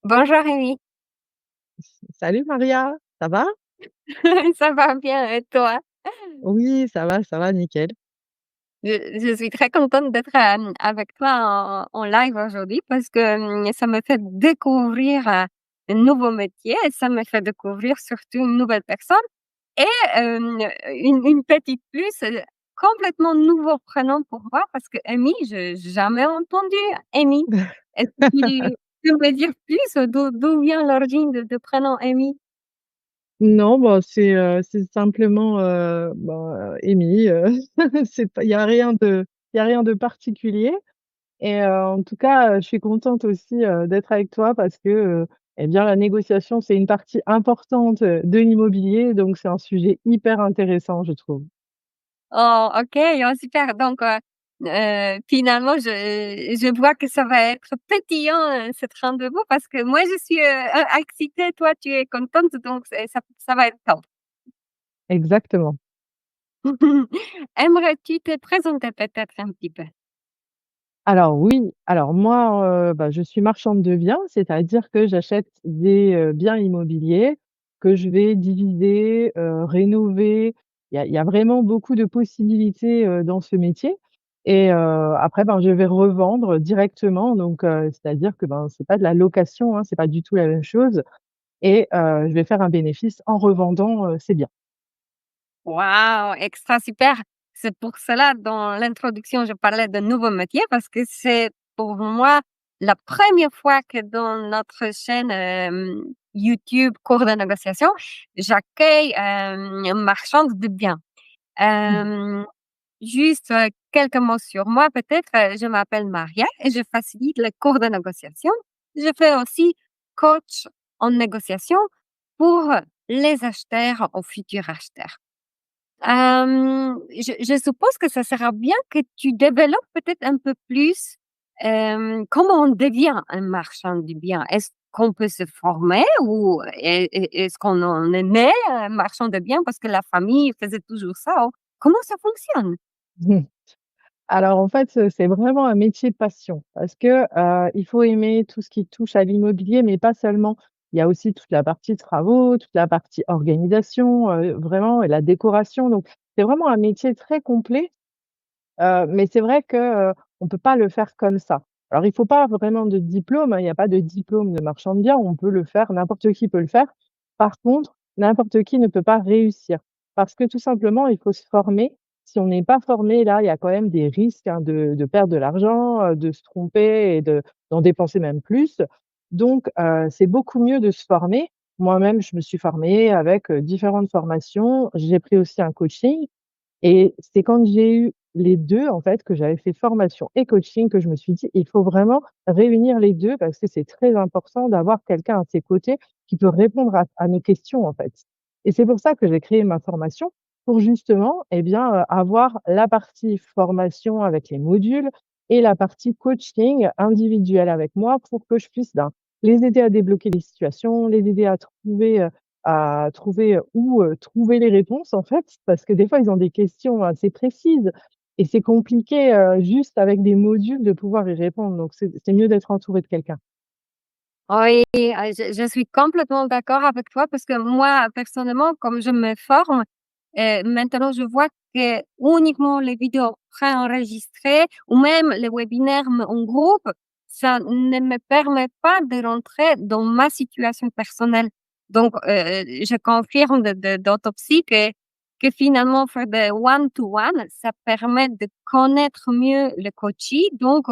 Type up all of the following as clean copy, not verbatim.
Bonjour Rémi, Salut Maria, ça va? ça va bien et toi? Oui, ça va, nickel. Je suis très contente d'être, avec toi en live aujourd'hui parce que, ça me fait découvrir, un nouveau métier et ça me fait découvrir surtout une nouvelle personne et une petite plus, complètement nouveau prénom pour moi parce que Amy, je j'ai jamais entendu Amy. Est-ce que tu peux me dire plus, d'où vient l'origine de prénom Amy? Non, bah, c'est simplement, Émilie, c'est pas il y a rien de particulier et en tout cas, je suis contente aussi, d'être avec toi parce que, eh bien, la négociation, c'est une partie importante, de l'immobilier, donc c'est un sujet hyper intéressant, je trouve. Oh, OK, oh super. Donc, finalement, je vois que ça va être pétillant, cet rendez-vous parce que moi, je suis, excitée, toi, tu es contente, donc ça va être top. Exactement. Aimerais-tu te présenter peut-être un petit peu? Alors oui, alors moi, je suis marchande de biens, c'est-à-dire que j'achète des, biens immobiliers que je vais diviser, rénover. Il y a vraiment beaucoup de possibilités, dans ce métier et après, je vais revendre directement donc c'est-à-dire que, c'est pas de la location, hein, c'est pas du tout la même chose et je vais faire un bénéfice en revendant, ces biens. Waouh, extra super. C'est pour cela, dans l'introduction, je parlais de nouveau métier parce que c'est pour moi la première fois que dans notre chaîne YouTube Cours de négociation, j'accueille une marchande de biens. Euh, Juste quelques mots sur moi, peut-être. Je m'appelle Maria et je facilite les cours de négociation. Je fais aussi coach en négociation pour les acheteurs ou futurs acheteurs. Je suppose que ça sera bien que tu développes peut-être un peu plus, comment on devient un marchand de biens? Est-ce qu'on peut se former ou est-ce qu'on en est né un marchand de biens parce que la famille faisait toujours ça? Ou comment ça fonctionne? Alors en fait, c'est vraiment un métier passion parce que, il faut aimer tout ce qui touche à l'immobilier, mais pas seulement. Il y a aussi toute la partie travaux, toute la partie organisation, vraiment et la décoration, donc c'est vraiment un métier très complet, mais c'est vrai que, on peut pas le faire comme ça. Alors il faut pas vraiment de diplôme, hein, il y a pas de diplôme de marchand de biens, on peut le faire, n'importe qui peut le faire. Par contre, n'importe qui ne peut pas réussir parce que tout simplement, il faut se former. Si on n'est pas formé, là, il y a quand même des risques, hein, de perdre de l'argent, de se tromper et d'en dépenser même plus. Donc c'est beaucoup mieux de se former. Moi-même, je me suis formée avec, différentes formations. J'ai pris aussi un coaching et c'est quand j'ai eu les 2 en fait, que j'avais fait formation et coaching, que je me suis dit: «Il faut vraiment réunir les 2 parce que c'est très important d'avoir quelqu'un à ses côtés qui peut répondre à nos questions, en fait» et c'est pour ça que j'ai créé ma formation pour justement, avoir la partie formation avec les modules et la partie coaching individuel avec moi pour que je puisse, les aider à débloquer les situations, les aider à trouver, où, trouver les réponses en fait, parce que des fois ils ont des questions assez précises et c'est compliqué, juste avec des modules de pouvoir y répondre, donc c'est mieux d'être entouré de quelqu'un. Oui, je suis complètement d'accord avec toi parce que moi, personnellement, comme je me forme, maintenant je vois que uniquement les vidéos préenregistrées ou même les webinaires en groupe, ça ne me permet pas de rentrer dans ma situation personnelle. Donc, je confirme d'autopsie que finalement faire des one to one, ça permet de connaître mieux le coaching. Donc,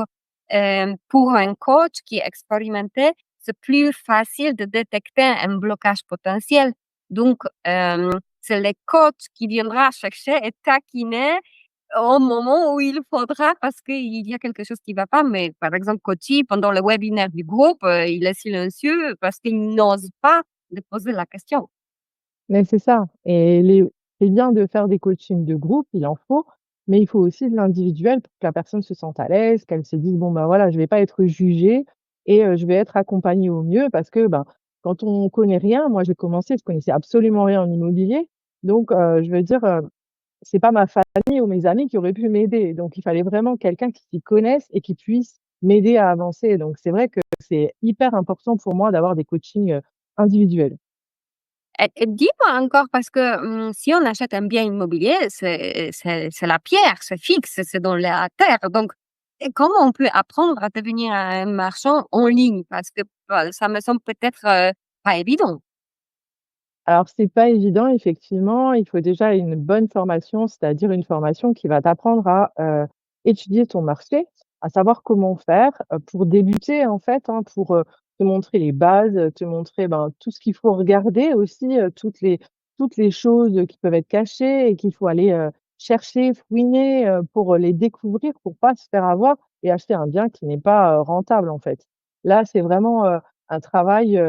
pour un coach qui est expérimenté, c'est plus facile de détecter un blocage potentiel. Donc, c'est le coach qui viendra chercher et taquiner au moment où il faudra parce qu'il y a quelque chose qui va pas. Mais par exemple, Coty, pendant le webinaire du groupe, il est silencieux parce qu'il n'ose pas de poser la question. Mais c'est ça et c'est bien de faire des coachings de groupe, il en faut, mais il faut aussi de l'individuel pour que la personne se sente à l'aise, qu'elle se dise: «Bon, voilà, je vais pas être jugée et je vais être accompagnée au mieux» parce que, quand on connaît rien, moi j'ai commencé, je connaissais absolument rien en immobilier, donc je veux dire, c'est pas ma famille ou mes amis qui auraient pu m'aider, donc il fallait vraiment quelqu'un qui s'y connaisse et qui puisse m'aider à avancer. Donc c'est vrai que c'est hyper important pour moi d'avoir des coachings, individuels. Et dis-moi encore parce que, si on achète un bien immobilier, c'est la pierre, c'est fixe, c'est dans la terre. Donc et comment on peut apprendre à devenir un marchand en ligne? Parce que, ça me semble peut-être, pas évident. Alors c'est pas évident effectivement, il faut déjà une bonne formation, c'est-à-dire une formation qui va t'apprendre à, étudier ton marché, à savoir comment faire, pour débuter en fait, hein, pour, te montrer les bases, te montrer, ben, tout ce qu'il faut regarder aussi, toutes les choses, qui peuvent être cachées et qu'il faut aller, chercher, fouiner, pour, les découvrir, pour pas se faire avoir et acheter un bien qui n'est pas, rentable en fait. Là, c'est vraiment, un travail,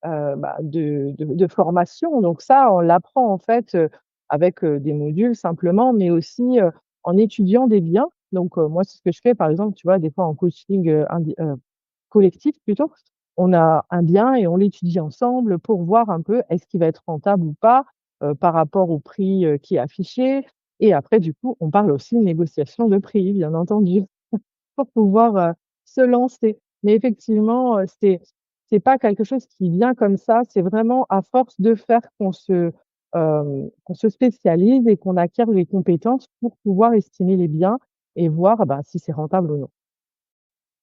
bah, de formation. Donc ça, on l'apprend en fait, avec, des modules simplement, mais aussi, en étudiant des biens. Donc, moi, c'est ce que je fais par exemple, tu vois, des fois en coaching, collectif plutôt. On a un bien et on l'étudie ensemble pour voir un peu est-ce qu'il va être rentable ou pas, par rapport au prix, qui est affiché et après du coup, on parle aussi négociation de prix, bien entendu. Pour pouvoir, se lancer. Mais effectivement, c'est pas quelque chose qui vient comme ça, c'est vraiment à force de faire qu'on se spécialise et qu'on acquiert les compétences pour pouvoir estimer les biens et voir, bah, si c'est rentable ou non.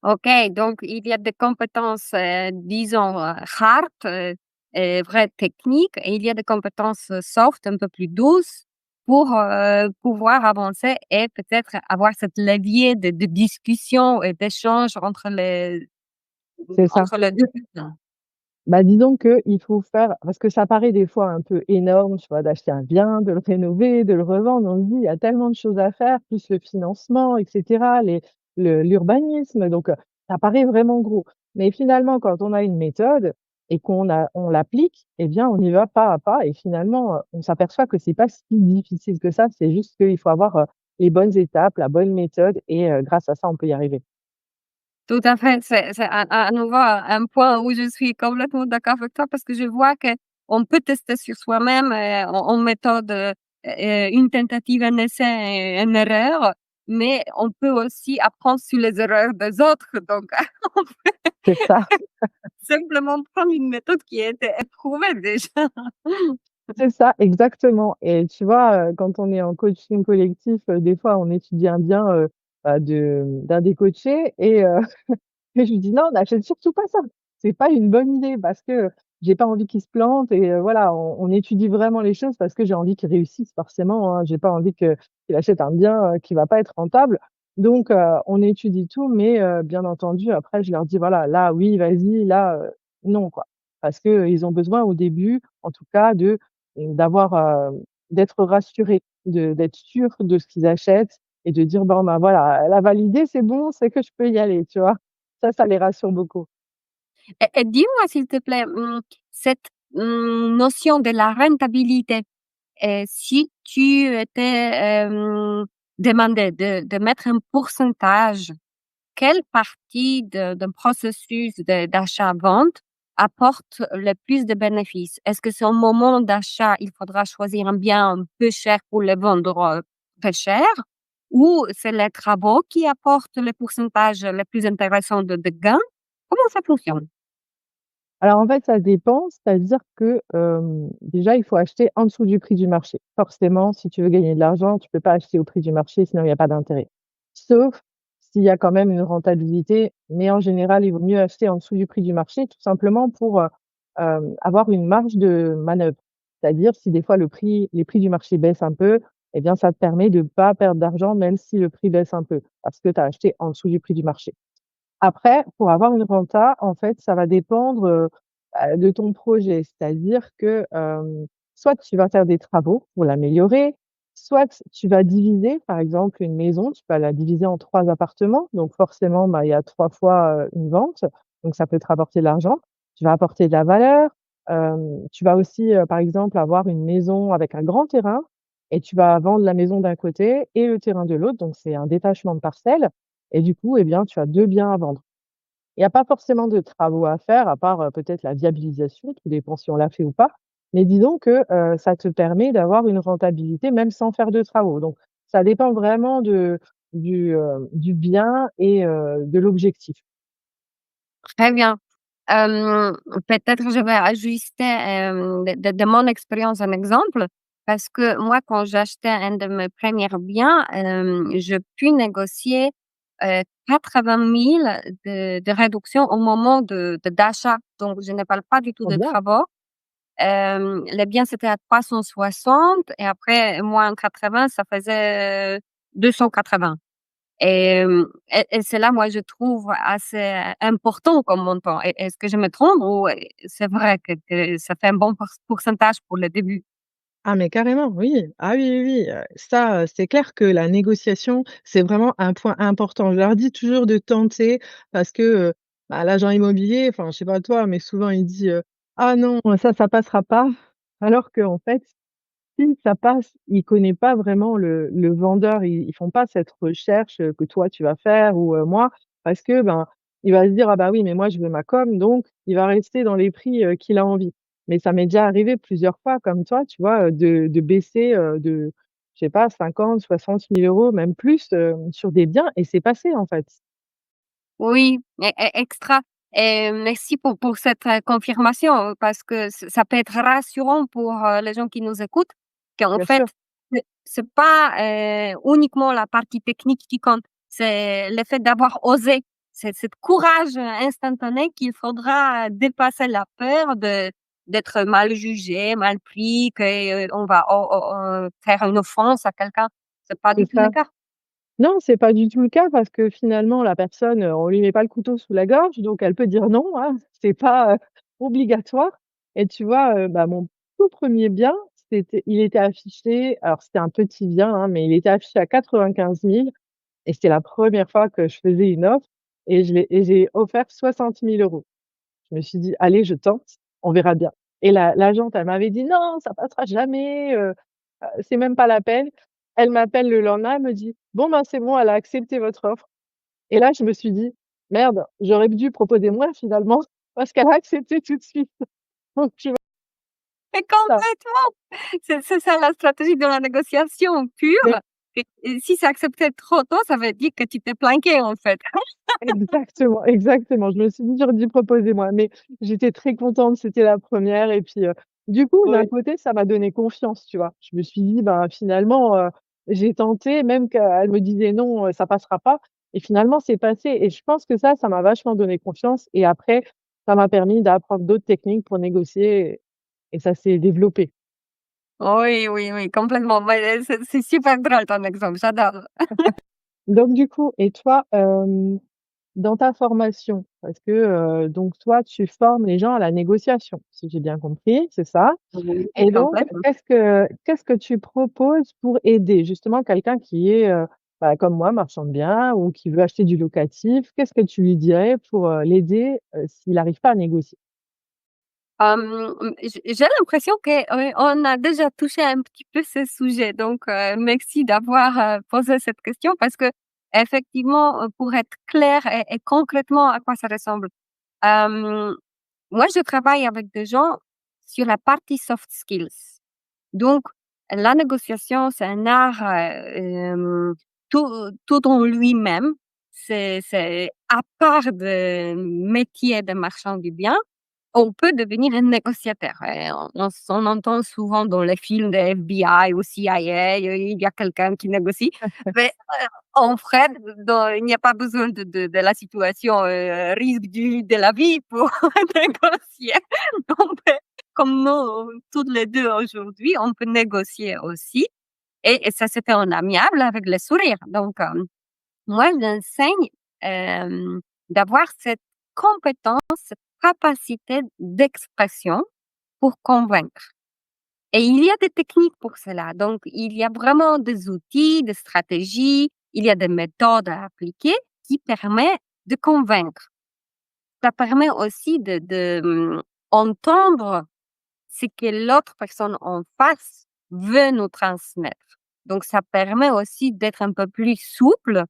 OK, donc il y a des compétences, disons, hard, et vraies techniques et il y a des compétences, soft, un peu plus douces pour, pouvoir avancer et peut-être avoir cette levier de discussion et d'échange C'est ça. entre les 2 personnes. Bah, disons qu'il faut faire parce que ça paraît des fois un peu énorme, tu vois, d'acheter un bien, de le rénover, de le revendre. On se dit: «Il y a tellement de choses à faire, plus le financement et cetera, l'urbanisme», donc ça paraît vraiment gros. Mais finalement, quand on a une méthode et on l'applique, eh bien, on y va pas à pas et finalement, on s'aperçoit que c'est pas si difficile que ça. C'est juste qu'il faut avoir, les bonnes étapes, la bonne méthode et grâce à ça, on peut y arriver. Tout à fait, c'est à nouveau un point où je suis complètement d'accord avec toi parce que je vois qu'on peut tester sur soi-même, en méthode, une tentative, un essai et une erreur, mais on peut aussi apprendre sur les erreurs des autres. Donc on peut C'est ça. simplement prendre une méthode qui a été éprouvée déjà. C'est ça, exactement et tu vois, quand on est en coaching collectif, des fois on étudie un bien, bah, d'un des coachés et je lui dis: «Non, n'achète surtout pas ça. C'est pas une bonne idée parce que j'ai pas envie qu'il se plante et voilà, on étudie vraiment les choses parce que j'ai envie qu'il réussisse forcément, hein. J'ai pas envie qu'il achète un bien, qui va pas être rentable. Donc on étudie tout mais bien entendu après je leur dis: «Voilà, là oui, vas-y, là, non quoi». Parce qu'ils ont besoin au début, en tout cas d'avoir, d'être rassurés, d'être sûrs de ce qu'ils achètent et de dire: «Bon, ben, voilà, elle a validé, c'est bon, c'est que je peux y aller», tu vois? Ça les rassure beaucoup. Et dis-moi s'il te plaît, cette, notion de la rentabilité. Et si tu étais, demandé de mettre un pourcentage, quelle partie d'un processus d'achat-vente apporte le plus de bénéfices? Est-ce que c'est au moment d'achat, il faudra choisir un bien un peu cher pour le vendre, très cher? Ou c'est les travaux qui apportent le pourcentage le plus intéressant de gain? Comment ça fonctionne? Alors en fait, ça dépend, c'est-à-dire que, déjà, il faut acheter en dessous du prix du marché. Forcément, si tu veux gagner de l'argent, tu peux pas acheter au prix du marché, sinon il y a pas d'intérêt. Sauf s'il y a quand même une rentabilité, mais en général, il vaut mieux acheter en dessous du prix du marché, tout simplement pour, avoir une marge de manœuvre. C'est-à-dire si des fois les prix du marché baissent un peu, eh bien ça te permet de pas perdre d'argent même si le prix baisse un peu, parce que tu as acheté en dessous du prix du marché. Après, pour avoir une renta, en fait, ça va dépendre, de ton projet. C'est-à-dire que, soit tu vas faire des travaux pour l'améliorer, soit tu vas diviser, par exemple, une maison, tu vas la diviser en 3 appartements, donc forcément, bah, il y a 3 fois, une vente, donc ça peut te rapporter de l'argent. Tu vas apporter de la valeur, tu vas aussi, par exemple, avoir une maison avec un grand terrain et tu vas vendre la maison d'un côté et le terrain de l'autre, donc c'est un détachement de parcelles et du coup, eh bien, tu as 2 biens à vendre. Il y a pas forcément de travaux à faire à part, peut-être la viabilisation, tout dépend si on l'a fait ou pas. Mais disons que, ça te permet d'avoir une rentabilité même sans faire de travaux. Donc ça dépend vraiment du bien et de l'objectif. Très bien. Peut-être je vais ajuster, de mon expérience un exemple, parce que moi, quand j'achetais un de mes premiers biens, je pus négocier, 80 000 de réduction au moment d'achat. Donc je ne parle pas du tout Trop de bien. travaux. Les biens, c'était à 360 et après moins 80, ça faisait 280. Et c'est là, moi, je trouve assez important comme montant. Est-ce que je me trompe ou c'est vrai que ça fait un bon pourcentage pour le début? Ah mais carrément, oui. Ah oui, oui, oui, ça, c'est clair que la négociation, c'est vraiment un point important. Je leur dis toujours de tenter parce que, bah, l'agent immobilier, enfin, je sais pas toi, mais souvent il dit, «Ah non, ça passera pas», alors qu'en fait, si ça passe, il connaît pas vraiment le vendeur, ils font pas cette recherche, que toi tu vas faire ou moi, parce que, ben, il va se dire: «Ah bah oui, mais moi je veux ma com», donc il va rester dans les prix, qu'il a envie. Mais ça m'est déjà arrivé plusieurs fois comme toi, tu vois, de baisser, de je sais pas 50 000 60 000 €, même plus, sur des biens et c'est passé en fait. Oui, extra et merci pour cette, confirmation, parce que ça peut être rassurant pour, les gens qui nous écoutent, qu'en Bien fait, sûr, c'est pas, uniquement la partie technique qui compte, c'est le fait d'avoir osé. C'est ce courage, instantané qu'il faudra dépasser la peur d'être mal jugé, mal pris, qu'on va faire une offense à quelqu'un. C'est pas c'est du tout le ça. cas. Non, c'est pas du tout le cas parce que finalement la personne, on lui met pas le couteau sous la gorge, donc elle peut dire non, hein, c'est pas, obligatoire et tu vois, bah, mon tout premier bien, il était affiché alors c'était un petit bien, hein, mais il était affiché à 95 000 et c'était la première fois que je faisais une offre et j'ai offert 60 000 €. Je me suis dit: «Allez, je tente, on verra bien» et l'agente, elle m'avait dit: «Non, ça passera jamais, c'est même pas la peine». Elle m'appelle le lendemain, elle me dit: «Bon, ben, c'est bon, elle a accepté votre offre» et là, je me suis dit: «Merde, j'aurais dû proposer moins finalement parce qu'elle a accepté tout de suite». Donc tu vois Mais ça? complètement! C'est ça la stratégie de la négociation Mais pure et si c'est accepté trop tôt, ça veut dire que tu t'es planqué, en fait. exactement, exactement. Je me suis dit: «J'aurais dû proposer moins» mais j'étais très contente, c'était la première et puis, du coup, d'un Oui. côté, ça m'a donné confiance, tu vois? Je me suis dit: «Ben, finalement, j'ai tenté, même qu'elle me disait: "Non, ça passera pas" et finalement, c'est passé» et je pense que ça m'a vachement donné confiance et après, ça m'a permis d'apprendre d'autres techniques pour négocier et ça s'est développé. Oui, oui, oui, complètement. Mais, c'est super drôle ton exemple, j'adore. Donc du coup et toi, dans ta formation, parce que, donc toi, tu formes les gens à la négociation, si j'ai bien compris, c'est ça? Oui, Et donc complètement. qu'est-ce que tu proposes pour aider justement quelqu'un qui est, bah, comme moi, marchand de biens ou qui veut acheter du locatif? Qu'est-ce que tu lui dirais pour, l'aider, s'il n'arrive pas à négocier? J'ai l'impression qu'on a déjà touché un petit peu ce sujet, donc merci d'avoir, posé cette question parce qu'effectivement, pour être clair et concrètement à quoi ça ressemble. Hem, Moi, je travaille avec des gens sur la partie soft skills. Donc la négociation, c'est un art, tout en lui-même. C'est à part de métier de marchand du bien, on peut devenir un négociateur et on entend souvent dans les films de FBI ou CIA, il y a quelqu'un qui négocie, mais, en vrai, il n'y a pas besoin de la situation, risque de la vie pour négocier. On peut, comme nous toutes les 2 aujourd'hui, on peut négocier aussi et ça se fait en amiable avec le sourire. Donc, moi, j'enseigne, d'avoir cette compétence, cette capacité d'expression pour convaincre et il y a des techniques pour cela. Donc il y a vraiment des outils, des stratégies, il y a des méthodes à appliquer qui permettent de convaincre. Ça permet aussi entendre ce que l'autre personne en face veut nous transmettre. Donc ça permet aussi d'être un peu plus souple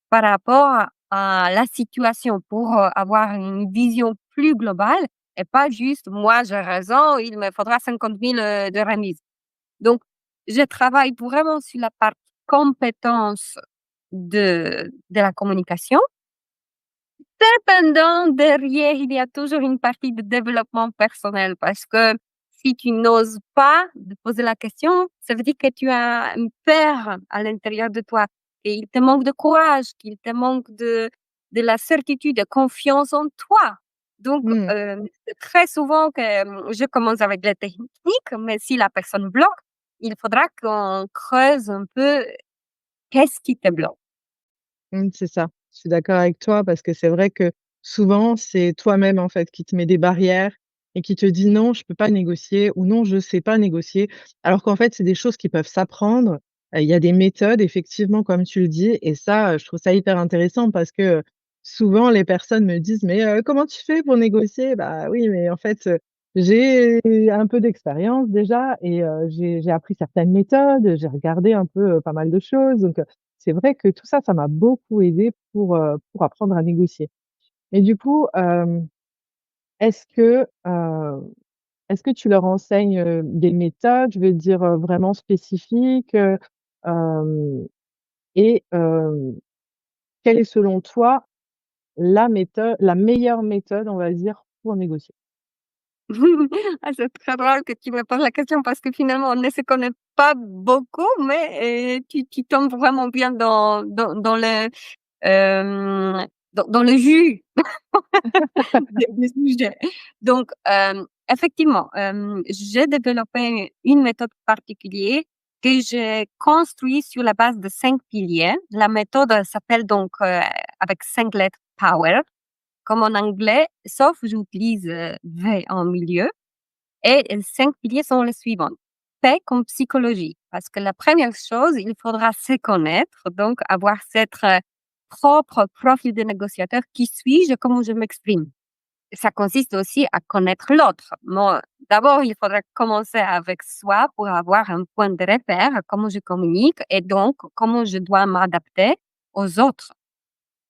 par rapport à la situation pour, avoir une vision plus globale et pas juste: «Moi, j'ai raison, il me faudra 50 000 de remise». Donc je travaille vraiment sur la partie compétences de la communication. Cependant, derrière, il y a toujours une partie de développement personnel parce que si tu n'oses pas de poser la question, ça veut dire que tu as une peur à l'intérieur de toi et il te manque de courage, qu'il te manque de la certitude, de confiance en toi. Donc, Mmh. c'est très souvent que je commence avec les techniques, mais si la personne bloque, il faudra qu'on creuse un peu qu'est-ce qui te bloque. Mmh, c'est ça. Je suis d'accord avec toi parce que c'est vrai que souvent, c'est toi-même, en fait, qui te met des barrières et qui te dit: «Non, je peux pas négocier» ou «Non, je sais pas négocier». Alors qu'en fait, c'est des choses qui peuvent s'apprendre. Il y a des méthodes effectivement, comme tu le dis et ça, je trouve ça hyper intéressant parce que, souvent les personnes me disent: «Mais, comment tu fais pour négocier?» Bah oui, mais en fait, j'ai un peu d'expérience déjà et j'ai appris certaines méthodes, j'ai regardé un peu, pas mal de choses donc c'est vrai que tout ça, ça m'a beaucoup aidé pour apprendre à négocier. Et du coup, est-ce que, est-ce que tu leur enseignes, des méthodes, je veux dire, vraiment spécifiques, hem et quelle est selon toi la meilleure méthode, on va dire, pour négocier? Ah, c'est très drôle que tu me poses la question parce que finalement, on ne se connaît pas beaucoup, mais tu tombes vraiment bien dans le, dans le jus du sujet. Donc, effectivement, j'ai développé une méthode particulière que j'ai construite sur la base de 5 piliers. La méthode s'appelle donc, avec 5 lettres POWER, comme en anglais, sauf j'utilise, V en milieu. Et les 5 piliers sont les suivants. P comme psychologie, parce que la première chose, il faudra se connaître, donc avoir cette, propre profil de négociateur. Qui suis-je? Comment je m'exprime? Ça consiste aussi à connaître l'autre. Moi, d'abord, il faudra commencer avec soi pour avoir un point de repère, comment je communique et donc comment je dois m'adapter aux autres.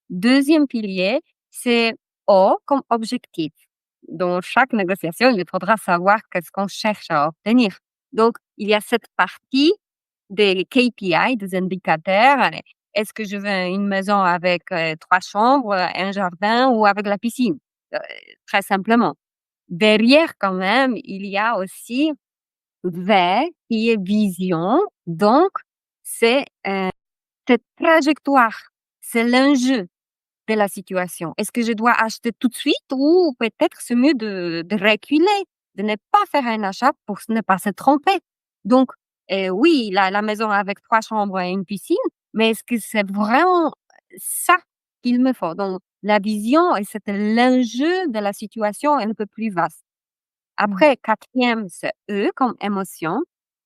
Deuxième pilier, c'est O comme objectif. Dans chaque négociation, il faudra savoir qu'est-ce qu'on cherche à obtenir. Donc, il y a cette partie des KPI, des indicateurs. Est-ce que je veux une maison avec 3 chambres, un jardin ou avec la piscine? Euh, Très simplement. Derrière, quand même, il y a aussi V qui est vision. Donc, c'est cette trajectoire, c'est l'enjeu de la situation. Est-ce que je dois acheter tout de suite ou peut-être c'est mieux de reculer, de ne pas faire un achat pour ne pas se tromper? Donc, oui, la maison avec 3 chambres et une piscine, mais est-ce que c'est vraiment ça qu'il me faut? Donc, la vision et c'est l'enjeu de la situation un peu plus vaste. Mmh. Après, quatrième, c'est E comme émotion,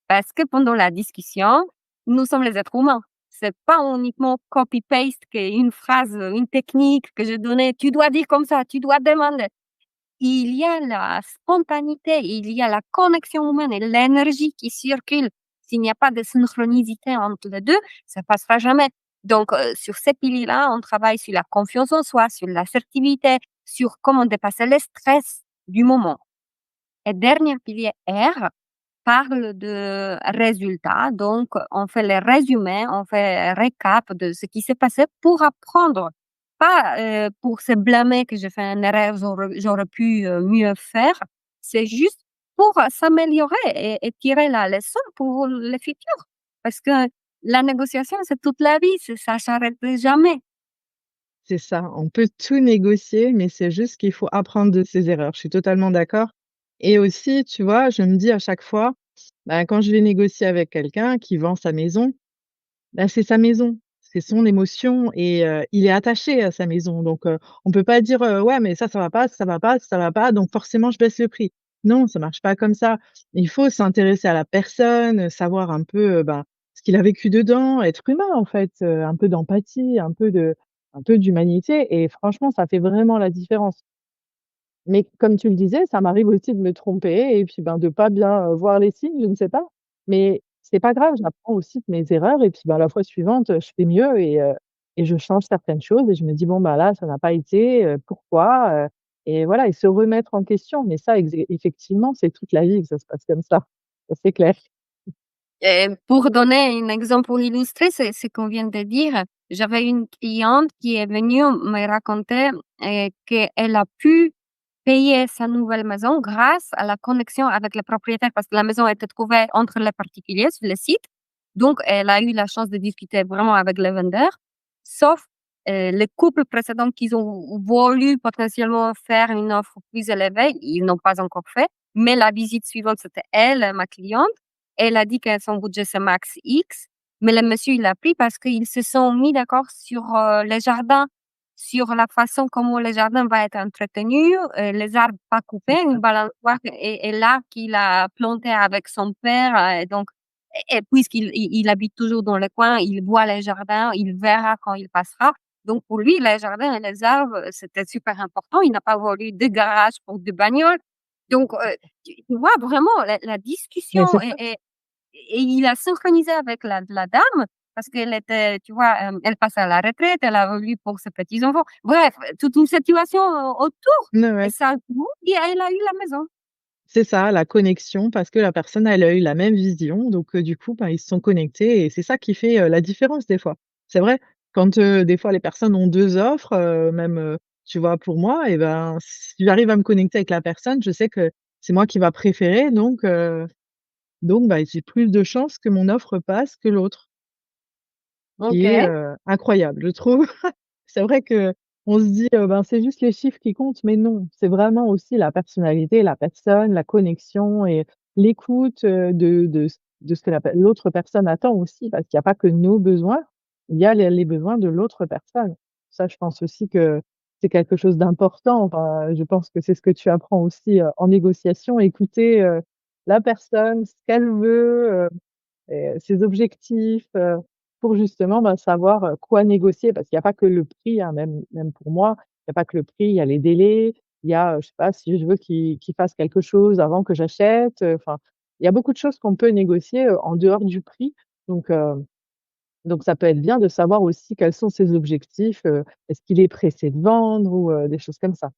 parce que pendant la discussion, nous sommes les êtres humains. C'est pas uniquement copy-paste qu'une phrase, une technique que je donnais, tu dois dire comme ça, tu dois demander. Il y a la spontanéité, il y a la connexion humaine et l'énergie qui circule. S'il n'y a pas de synchronicité entre les deux, ça passera jamais. Donc, sur ces piliers-là, on travaille sur la confiance en soi, sur l'assertivité, sur comment dépasser le stress du moment. Et dernier pilier R parle de résultats. Donc, on fait les résumés, on fait un récap de ce qui s'est passé pour apprendre. Pas pour se blâmer que j'ai fait une erreur, j'aurais pu mieux faire. C'est juste pour s'améliorer et tirer la leçon pour le futur. Parce que la négociation, c'est toute la vie, ça ne s'arrête jamais. C'est ça, on peut tout négocier, mais c'est juste qu'il faut apprendre de ses erreurs. Je suis totalement d'accord et aussi, tu vois, je me dis à chaque fois, bah, quand je vais négocier avec quelqu'un qui vend sa maison, bah, c'est sa maison, c'est son émotion et il est attaché à sa maison donc on peut pas dire: «Ouais, mais ça va pas, ça va pas, ça va pas, donc forcément je baisse le prix». Non, ça marche pas comme ça. Il faut s'intéresser à la personne, savoir un peu, ben, ce qu'il a vécu dedans, être humain en fait, un peu d'empathie, un peu d'humanité et franchement, ça fait vraiment la différence. Mais comme tu le disais, ça m'arrive aussi de me tromper et puis, ben, de pas bien, voir les signes, je ne sais pas. Mais c'est pas grave, j'apprends aussi de mes erreurs et puis, ben, la fois suivante, je fais mieux et je change certaines choses et je me dis: «Bon, bah, là, ça n'a pas été, pourquoi?» Et voilà et se remettre en question. Mais ça, effectivement, c'est toute la vie que ça se passe comme ça c'est clair. Pour donner un exemple pour illustrer ce qu'on vient de dire, J'avais une cliente qui est venue me raconter, qu'elle a pu payer sa nouvelle maison grâce à la connexion avec le propriétaire parce que la maison était trouvée entre les particuliers sur le site. Donc elle a eu la chance de discuter vraiment avec le vendeur. Sauf, le couple précédent qu'ils ont voulu potentiellement faire une offre plus élevée, ils n'ont pas encore fait. Mais la visite suivante, c'était elle, ma cliente. Elle a dit que son budget, c'est max X, mais le monsieur, il a pris parce qu'ils se sont mis d'accord sur, les jardins, sur la façon comment le jardin va être entretenu, les arbres pas C'est coupés, une ça. balançoire et l'arbre qu'il a planté avec son père, donc et puisqu'il habite toujours dans le coin, il voit les jardins, il verra quand il passera. Donc pour lui, les jardins et les arbres, c'était super important. Il n'a pas voulu de garage pour de bagnoles. Donc, tu vois vraiment la discussion Mais c'est ça. et il a synchronisé avec la dame parce qu'elle était, tu vois, elle passe à la retraite, elle a voulu pour ses petits-enfants. Bref, toute une situation, autour Ouais, et ouais. ça a et elle a eu la maison. C'est ça, la connexion parce que la personne, elle a eu la même vision donc du coup, ben, ils se sont connectés et c'est ça qui fait, la différence des fois. C'est vrai, quand, des fois les personnes ont 2 offres, même, tu vois, pour moi et ben, si j'arrive à me connecter avec la personne, je sais que c'est moi qui va préférer donc bah, j'ai plus de chances que mon offre passe que l'autre, qui est, OK. incroyable, je trouve. C'est vrai qu'on se dit, ben, c'est juste les chiffres qui comptent, mais non, c'est vraiment aussi la personnalité, la personne, la connexion et l'écoute, de ce que l'autre personne attend aussi, parce qu'il y a pas que nos besoins, il y a les besoins de l'autre personne. Ça, je pense aussi que c'est quelque chose d'important. Enfin, je pense que c'est ce que tu apprends aussi, en négociation, écouter, la personne, ce qu'elle veut, et ses objectifs, pour justement, bah, savoir, quoi négocier. Parce qu'il y a pas que le prix, hein, même pour moi, il y a pas que le prix, il y a les délais, il y a, je sais pas, si je veux qu'il fasse quelque chose avant que j'achète, enfin, il y a beaucoup de choses qu'on peut négocier, en dehors du prix. Donc donc ça peut être bien de savoir aussi quels sont ses objectifs, est-ce qu'il est pressé de vendre ou des choses comme ça.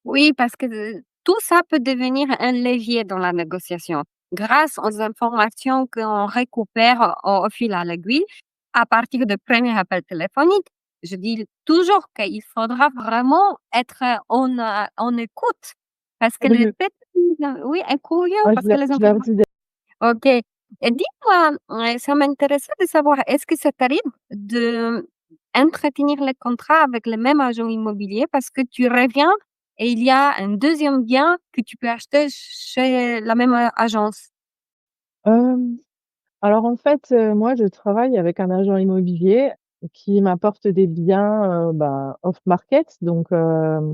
Oui, parce que, tout ça peut devenir un levier dans la négociation. Grâce aux informations qu'on récupère au fil à l'aiguille, à partir de premiers appels téléphoniques, je dis toujours qu'il faudra vraiment être, en écoute parce que les Curieux. oui, et curieux Ouais, parce que les je leur informations. dis OK. Et dis-moi, ça m'intéressait de savoir, est-ce que ça t'arrive de entretenir les contrats avec le même agent immobilier parce que tu reviens et il y a un deuxième bien que tu peux acheter chez la même, agence? Alors en fait, moi je travaille avec un agent immobilier qui m'apporte des biens, bah, off market donc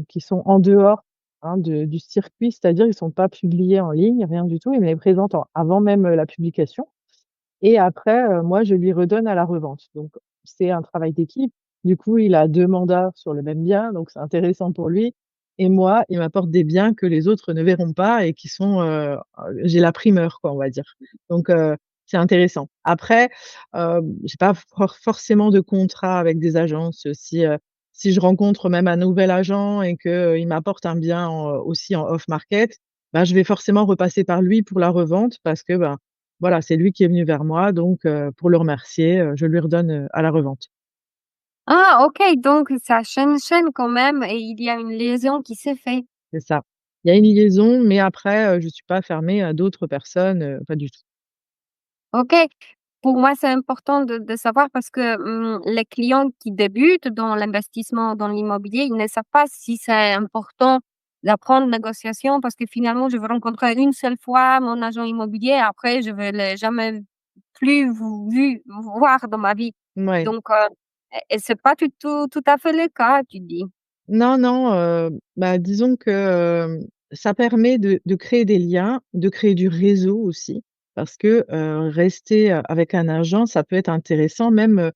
qui sont en dehors, hein, de du circuit, c'est-à-dire ils sont pas publiés en ligne, rien du tout. Il me les présente avant même, la publication et après, moi je lui redonne à la revente. Donc c'est un travail d'équipe. Du coup, il a 2 mandats sur le même bien, donc c'est intéressant pour lui et moi, il m'apporte des biens que les autres ne verront pas et qui sont, j'ai la primeur quoi, on va dire. Donc c'est intéressant. Après, j'ai pas forcément de contrat avec des agences. Si je rencontre même un nouvel agent et que, il m'apporte un bien aussi en off market, bah, je vais forcément repasser par lui pour la revente parce que, ben, voilà, c'est lui qui est venu vers moi donc pour le remercier, je lui redonne, à la revente. Ah OK, donc ça chaîne quand même et il y a une liaison qui se fait. C'est ça. Il y a une liaison, mais après, je suis pas fermée à d'autres personnes, pas du tout. OK. Pour moi, c'est important de savoir parce que, les clients qui débutent dans l'investissement dans l'immobilier, ils ne savent pas si c'est important d'apprendre négociation parce que finalement, je veux rencontrer une seule fois mon agent immobilier, après je vais le jamais plus voir dans ma vie. Mouais. Donc, et c'est pas tout à fait le cas, tu dis? Non, non, bah, disons que, ça permet de créer des liens, de créer du réseau aussi parce que, rester, avec un agent, ça peut être intéressant même,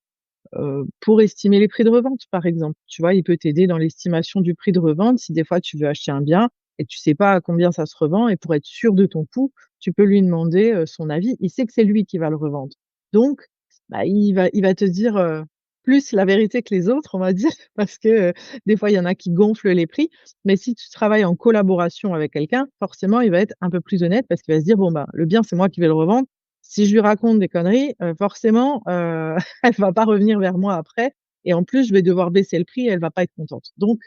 pour estimer les prix de revente, par exemple. Tu vois? Il peut t'aider dans l'estimation du prix de revente si des fois tu veux acheter un bien et tu sais pas à combien ça se revend et pour être sûr de ton coût, tu peux lui demander, son avis. Il sait que c'est lui qui va le revendre. Donc, bah, il va te dire, plus la vérité que les autres, on va dire, parce que, des fois, il y en a qui gonflent les prix. Mais si tu travailles en collaboration avec quelqu'un, forcément, il va être un peu plus honnête parce qu'il va se dire: «Bon, bah, le bien, c'est moi qui vais le revendre. Si je lui raconte des conneries, forcément, elle va pas revenir vers moi après et en plus, je vais devoir baisser le prix et elle va pas être contente. Donc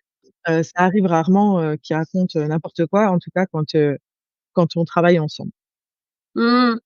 ça arrive rarement, qu'il raconte, n'importe quoi, en tout cas quand on travaille ensemble. Mmh.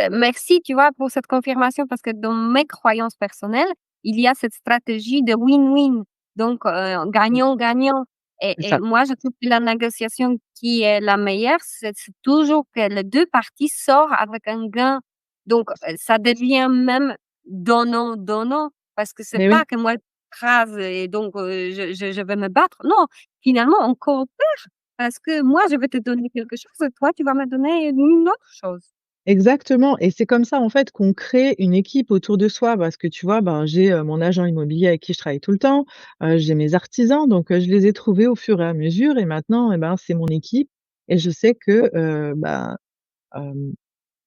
Merci, tu vois, pour cette confirmation parce que dans mes croyances personnelles, il y a cette stratégie de win-win, donc Mmh, gagnant-gagnant et c'est et ça. moi, je trouve que la négociation qui est la meilleure, c'est toujours que les 2 parties sortent avec un gain. Donc ça devient même donnant-donnant parce que c'est Mais pas oui. que moi je crase et donc je vais me battre. Non, finalement on coopère parce que moi je vais te donner quelque chose et toi tu vas me donner une autre chose. Exactement et c'est comme ça, en fait, qu'on crée une équipe autour de soi parce que tu vois, ben, j'ai, mon agent immobilier avec qui je travaille tout le temps, j'ai mes artisans donc je les ai trouvés au fur et à mesure et maintenant et ben, c'est mon équipe et je sais que, hem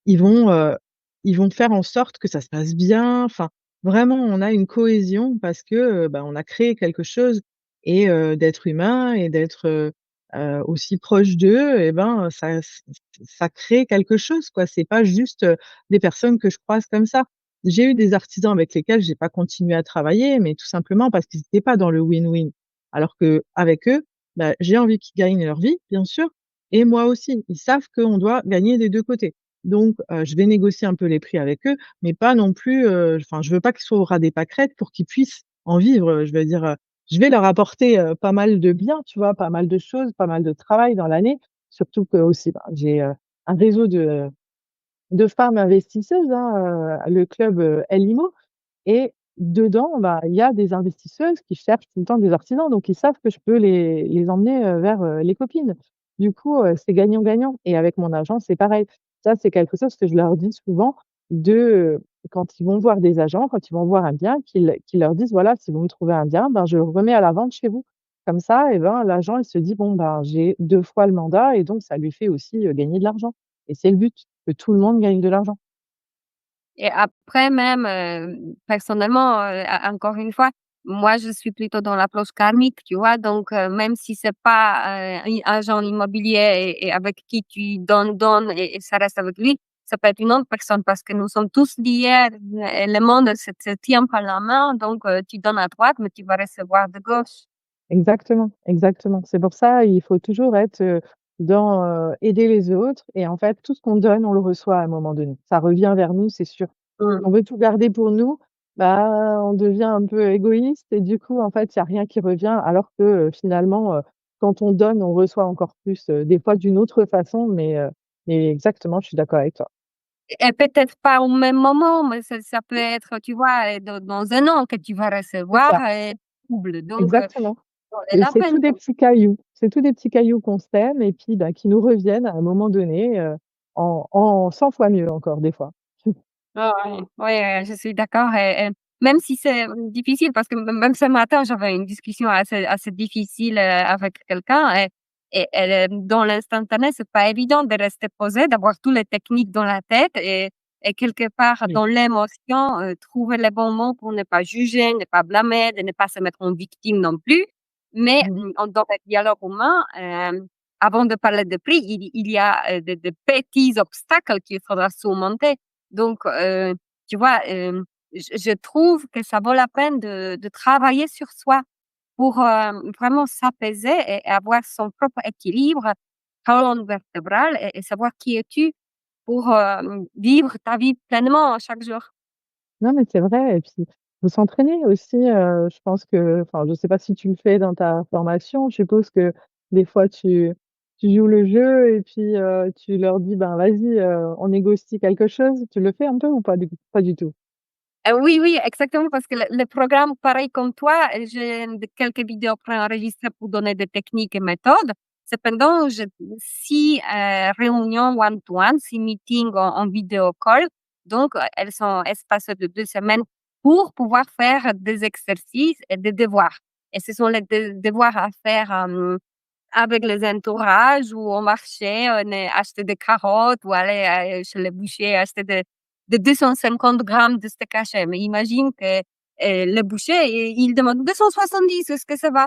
ils vont, heu, ils vont faire en sorte que ça se passe bien. Enfin, vraiment, on a une cohésion parce que, on a créé quelque chose et d'être humain et d'être, aussi proche d'eux et ben, ça crée quelque chose, quoi. C'est pas juste, des personnes que je croise comme ça. J'ai eu des artisans avec lesquels j'ai pas continué à travailler, mais tout simplement parce qu'ils étaient pas dans le win-win. Alors qu'avec eux, j'ai envie qu'ils gagnent leur vie, bien sûr et moi aussi. Ils savent qu'on doit gagner des 2 côtés. Donc je vais négocier un peu les prix avec eux, mais pas non plus, enfin, je veux pas qu'ils soient au ras des pâquerettes pour qu'ils puissent en vivre, je veux dire, je vais leur apporter, pas mal de biens, tu vois? Pas mal de choses, pas mal de travail dans l'année. Surtout que aussi, j'ai, un réseau de femmes investisseuses, hein, le club, Elimo et dedans, il y a des investisseuses qui cherchent tout le temps des artisans, donc ils savent que je peux les emmener, vers, les copines. Du coup, c'est gagnant-gagnant et avec mon agent, c'est pareil. Ça, c'est quelque chose que je leur dis souvent de, quand ils vont voir des agents, quand ils vont voir un bien, qu'ils leur disent: «Voilà, si vous me trouvez un bien, ben, je le remets à la vente chez vous». Comme ça et ben, l'agent, il se dit: «Bon, ben, j'ai 2 fois le mandat» et donc ça lui fait aussi, gagner de l'argent et c'est le but, que tout le monde gagne de l'argent. Et après même, personnellement, encore une fois, moi je suis plutôt dans l'approche karmique, tu vois? Donc même si c'est pas, un agent immobilier et avec qui tu donnes et ça reste avec lui, ça peut être une autre personne parce que nous sommes tous liés et le monde se tient par la main donc tu donnes à droite, mais tu vas recevoir de gauche. Exactement, exactement. C'est pour ça, il faut toujours être, dans, aider les autres et en fait, tout ce qu'on donne, on le reçoit à un moment donné. Ça revient vers nous, c'est sûr. Mmh. On veut tout garder pour nous, on devient un peu égoïste et du coup, en fait, il y a rien qui revient alors que, finalement, quand on donne, on reçoit encore plus, des fois d'une autre façon, mais exactement, je suis d'accord avec toi. Et peut-être pas au même moment, mais ça peut être, tu vois, dans 1 an que tu vas C'est recevoir, ça, double donc exactement. ça valait la C'est peine, tous des quoi. petits cailloux. C'est tous des petits cailloux qu'on sème et puis, qui nous reviennent à un moment donné, en 100 fois mieux encore des fois. Ah ouais, ouais, je suis d'accord et même si c'est, difficile parce que même ce matin, j'avais une discussion assez difficile, avec quelqu'un et dans l'instantané, c'est pas évident de rester posé, d'avoir tous les techniques dans la tête et quelque part Oui. dans l'émotion, trouver les bons mots pour ne pas juger, ne pas blâmer, de ne pas se mettre en victime non plus. Mais, Mmh. dans le dialogue humain, avant de parler de prix, il y a, de petits obstacles qu'il faudra surmonter. Donc, tu vois, je trouve que ça vaut la peine de travailler sur soi pour, vraiment s'apaiser et avoir son propre équilibre, colonne vertébrale et savoir qui es-tu pour, vivre ta vie pleinement chaque jour. Non, mais c'est vrai et puis faut s'entraîner aussi, je pense que enfin, je sais pas si tu le fais dans ta formation. Je suppose que des fois tu joues le jeu et puis, tu leur dis: «Ben, vas-y, on négocie quelque chose». Tu le fais un peu ou pas du tout? Oui, oui, exactement, parce que le programme, pareil comme toi, j'ai quelques vidéos préenregistrées pour donner des techniques et méthodes. Cependant, j'ai 6, réunions one to one, 6 meetings en vidéo call. Donc, elles sont espacées de 2 semaines pour pouvoir faire des exercices et des devoirs. Et ce sont les devoirs à faire, avec les entourages ou au marché, on est acheter des carottes ou aller, chez le boucher acheter de 250 grammes de steak haché. Mais imagine que, le boucher, il demande 270, est-ce que ça va?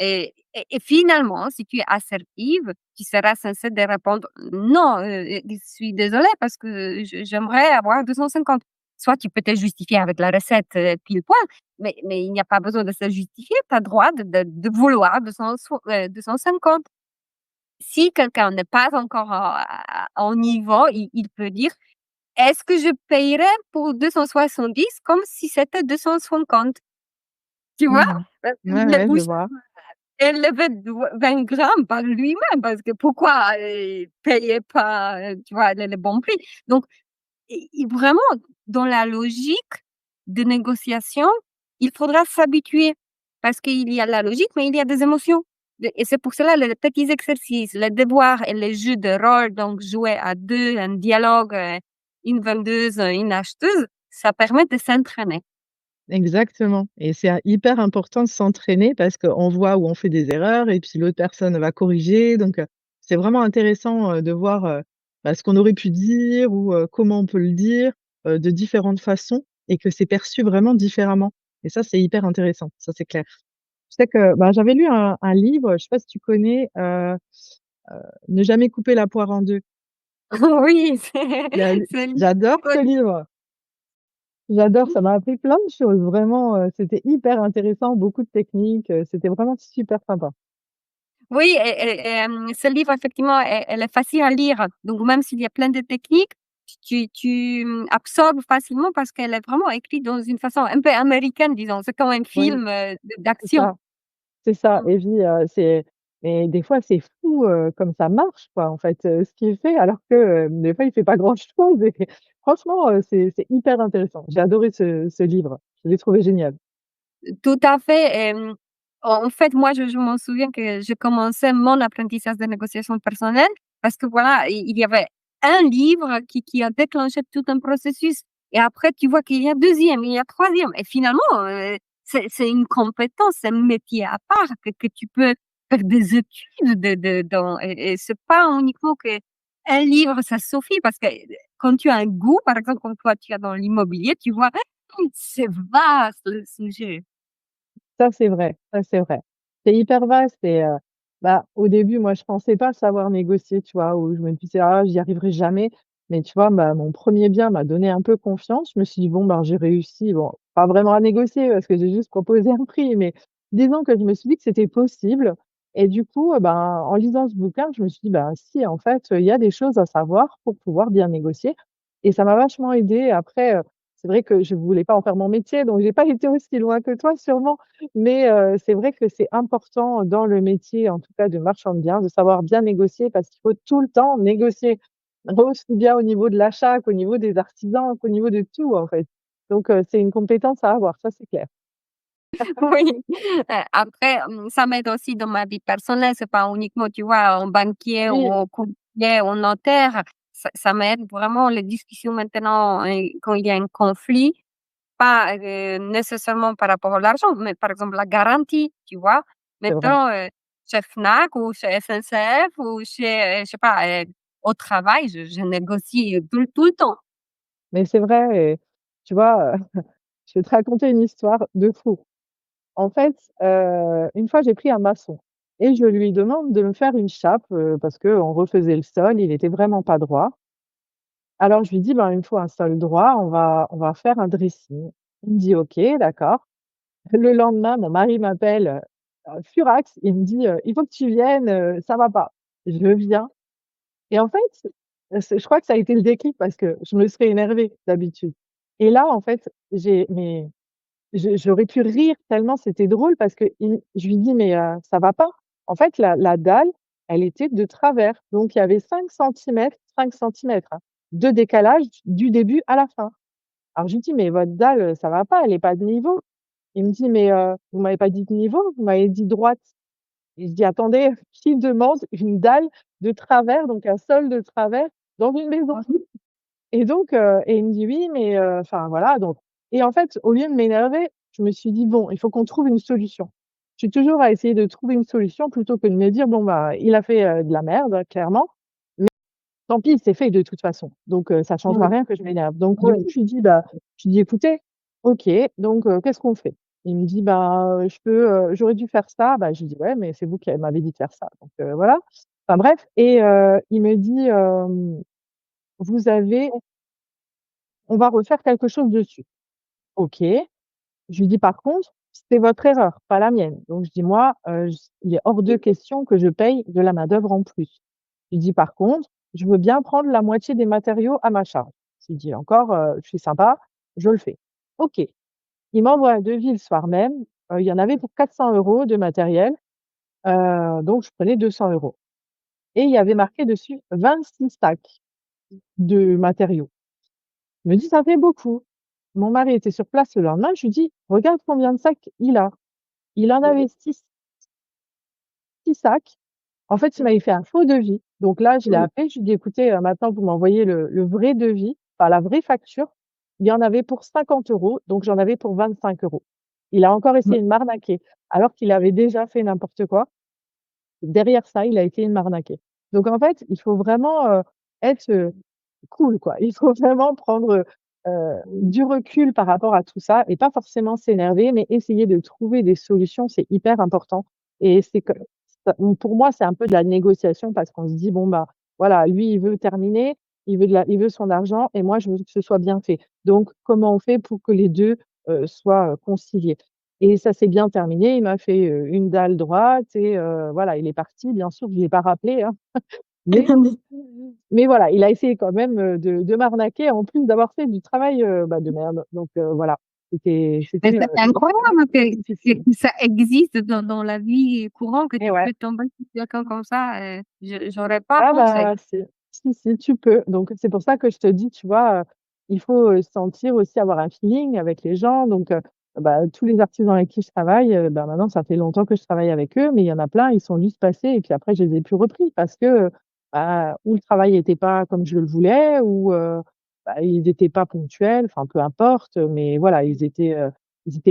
Et finalement, si tu es assertive, tu seras censée de répondre: «Non, je suis désolée parce que j'aimerais avoir 250». Soit tu peux te justifier avec la recette, pile poil, mais il n'y a pas besoin de se justifier, tu as droit de vouloir 250. Si quelqu'un n'est pas encore au niveau, il peut dire: «Est-ce que je payerais pour 270 comme si c'était 250?» Tu vois? Mmh. Parce que Ouais, le ouais, je boucher vois. élevé de 20 grammes par lui-même, parce que pourquoi, payer pas, tu vois, le bon prix? Donc et vraiment, dans la logique de négociation, il faudra s'habituer parce qu'il y a la logique, mais il y a des émotions. Et c'est pour cela les petits exercices, les devoirs et les jeux de rôle, donc jouer à 2, un dialogue, une vendeuse, une acheteuse, ça permet de s'entraîner. Exactement et c'est hyper important de s'entraîner parce qu'on voit où on fait des erreurs et puis l'autre personne va corriger donc c'est vraiment intéressant, de voir, bah, ce qu'on aurait pu dire ou comment on peut le dire, de différentes façons et que c'est perçu vraiment différemment et ça, c'est hyper intéressant, ça, c'est clair. Je sais que, bah, j'avais lu un livre, je sais pas si tu connais, Ne jamais couper la poire en 2. Oui, Il y a c'est J'adore ce livre. J'adore, ça m'a appris plein de choses, vraiment, c'était hyper intéressant, beaucoup de techniques, c'était vraiment super sympa. oui, ce livre effectivement, elle est facile à lire. Donc même s'il y a plein de techniques, absorbes facilement parce qu'elle est vraiment écrite dans une façon un peu américaine, disons. C'est comme un Oui, film, c'est d'action. ça, c'est ça Mmh. et puis, c'est mais des fois, c'est fou, comme ça marche, quoi, en fait, ce qu'il fait alors que, des fois, il fait pas grand-chose et franchement, c'est hyper intéressant. J'ai adoré ce livre, je l'ai trouvé génial. Tout à fait, en fait, moi, je m'en souviens que j'ai commencé mon apprentissage de négociation personnelle parce que voilà, il y avait un livre qui a déclenché tout un processus et après tu vois qu'il y a 2e, il y a 3e et finalement, c'est une compétence, un métier à part que tu peux faire des études de dans et c'est pas uniquement que un livre, ça suffit parce que, quand tu as un goût, par exemple, comme toi tu as dans l'immobilier, tu vois, c'est vaste le sujet. Ça, c'est vrai, ça, c'est vrai. C'est hyper vaste et bah, au début, moi, je pensais pas savoir négocier, tu vois? Ou je me disais: «Ah, j'y arriverai jamais». Mais tu vois, bah, mon premier bien m'a donné un peu confiance. Je me suis dit: «Bon, ben, j'ai réussi». Bon, pas vraiment à négocier parce que j'ai juste proposé un prix, mais disons que je me suis dit que c'était possible et du coup, ben, en lisant ce bouquin, je me suis dit: «Bah, si, en fait, il y a des choses à savoir pour pouvoir bien négocier» et ça m'a vachement aidée. Après, c'est vrai que je voulais pas en faire mon métier, donc j'ai pas été aussi loin que toi sûrement. Mais c'est vrai que c'est important dans le métier, en tout cas de marchand de biens, de savoir bien négocier parce qu'il faut tout le temps négocier. Aussi bien au niveau de l'achat qu'au niveau des artisans, qu'au niveau de tout, en fait. Donc c'est une compétence à avoir, ça c'est clair. Oui, après, ça m'aide aussi dans ma vie personnelle, c'est pas uniquement, tu vois, en banquier ou Oui, au courtier ou notaire. Ça m'aide vraiment les discussions maintenant, quand il y a un conflit, pas, nécessairement par rapport à l'argent, mais par exemple la garantie, tu vois? c'est vrai. Maintenant, chez Fnac ou chez SNCF ou chez, je sais pas, au travail, je négocie, tout le temps. Mais c'est vrai et tu vois, je vais te raconter une histoire de fou. En fait, une fois j'ai pris un maçon et je lui demande de me faire une chape, parce qu'on refaisait le sol, il était vraiment pas droit. Alors je lui dis: «Ben, il me faut un sol droit, on va faire un dressing». Il me dit: «OK, d'accord». Le lendemain, mon mari m'appelle, furax, il me dit: «Il faut que tu viennes, ça va pas». Je viens et en fait, je crois que ça a été le déclic parce que je me serais énervée d'habitude et là, en fait, j'ai mais j'aurais pu rire tellement c'était drôle parce que je lui dis: «Mais ça va pas». En fait, la dalle, elle était de travers, donc il y avait 5 centimètres, hein, de décalage du début à la fin. Alors je lui dis: «Mais votre dalle, ça va pas, elle est pas de niveau». Il me dit: «Mais vous m'avez pas dit de niveau, vous m'avez dit droite». Et je dis: «Attendez, qui demande une dalle de travers, donc un sol de travers dans une maison?» Et donc et il me dit: «Oui, mais enfin voilà donc» et en fait, au lieu de m'énerver, je me suis dit: «Bon, il faut qu'on trouve une solution». Je suis toujours à essayer de trouver une solution plutôt que de me dire: «Bon, bah, il a fait, de la merde, clairement, mais tant pis, c'est fait de toute façon, donc ça changera Oui, rien que je m'énerve». Donc du coup, oui. je lui dis: «Bah», je lui dis: «Écoutez, OK, donc qu'est-ce qu'on fait?» Il me dit: «Bah, j'aurais dû faire ça». Bah, je lui dis: «Ouais, mais c'est vous qui m'avez dit de faire ça», donc voilà. Enfin bref et il me dit, «Vous avez on va refaire quelque chose dessus». OK. Je lui dis: «Par contre, c'est votre erreur, pas la mienne». Donc je dis: «Moi, il est hors de question que je paye de la main-d'œuvre en plus». Je lui dis: «Par contre, je veux bien prendre la moitié des matériaux à ma charge». Je lui dis: «Encore, je suis sympa, je le fais». OK. Il m'envoie un devis le soir même, il y en avait pour 400 € de matériel, donc je prenais 200 € et il y avait marqué dessus 26 sacs de matériaux. Je me dis: «Ça fait beaucoup». Mon mari était sur place le lendemain, je lui dis: «Regarde combien de sacs il a». Il en avait 6 sacs. En fait, il m'avait fait un faux devis. Donc là, je l'ai appelé, je lui ai dit: «Écoutez, maintenant vous m'envoyez le vrai devis, enfin la vraie facture». Il y en avait pour 50 €, donc j'en avais pour 25 €. Il a encore essayé de m'arnaquer, alors qu'il avait déjà fait n'importe quoi. Derrière ça, il a essayé de m'arnaquer. Donc en fait, il faut vraiment, être, cool quoi. Il faut vraiment prendre, du recul par rapport à tout ça et pas forcément s'énerver, mais essayer de trouver des solutions, c'est hyper important et c'est que ça pour moi, c'est un peu de la négociation parce qu'on se dit: «Bon, bah, voilà, lui, il veut terminer, il veut son argent et moi, je veux que ce soit bien fait. Donc comment on fait pour que les 2 soient, conciliés?» Et ça s'est bien terminé. Il m'a fait, une dalle droite et voilà, il est parti. Bien sûr, je l'ai pas rappelé, hein, mais mais voilà, il a essayé quand même, de m'arnaquer en plus d'avoir fait du travail, bah, de merde. Donc voilà, Mais c'était, c'est incroyable difficile. que ça existe dans la vie courante, que Et tu ouais. peux tomber sur quelqu'un comme ça, j'aurais pas Ah pensé. bah, si, tu peux. Donc c'est pour ça que je te dis, tu vois, il faut, sentir aussi, avoir un feeling avec les gens. Donc bah, tous les artisans avec qui je travaille, bah, maintenant ça fait longtemps que je travaille avec eux, mais il y en a plein, ils sont juste passés et puis après je les ai plus repris parce que, bah, ou le travail était pas comme je le voulais ou, bah, ils étaient pas ponctuels, enfin peu importe, mais voilà, ils étaient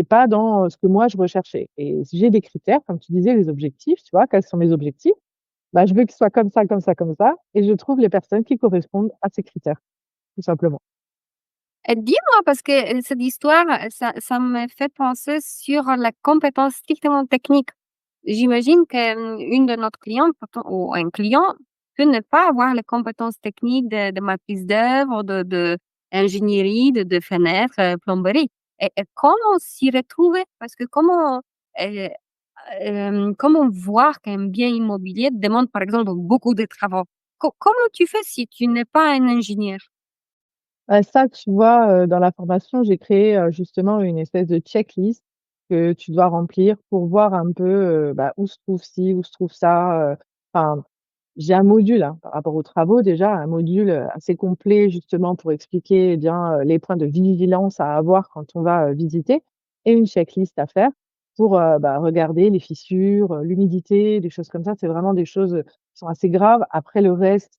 pas dans, ce que moi je recherchais et j'ai des critères, comme tu disais, les objectifs, tu vois? Quels sont mes objectifs? Bah, je veux qu'il soit comme ça, comme ça, comme ça et je trouve les personnes qui correspondent à ces critères, tout simplement. Dis-moi parce que, cette histoire, ça me fait penser sur la compétence strictement technique. J'imagine que, une de notre cliente pourtant ou un client peut ne pas avoir les compétences techniques de maîtrise d'œuvre, de ingénierie, de fenêtres, plomberie et comment s'y retrouver? Parce que heu, comment voir qu'un bien immobilier demande, par exemple, beaucoup de travaux? Comment tu fais si tu n'es pas un ingénieur? Bah, ça, tu vois, dans la formation, j'ai créé, justement une espèce de checklist que tu dois remplir pour voir un peu, bah, où se trouve ci, où se trouve ça, enfin, j'ai un module, hein, par rapport aux travaux déjà, un module, assez complet justement pour expliquer, eh bien, les points de vigilance à avoir quand on va, visiter et une checklist à faire pour, bah, regarder les fissures, l'humidité, des choses comme ça. C'est vraiment des choses, qui sont assez graves. Après le reste,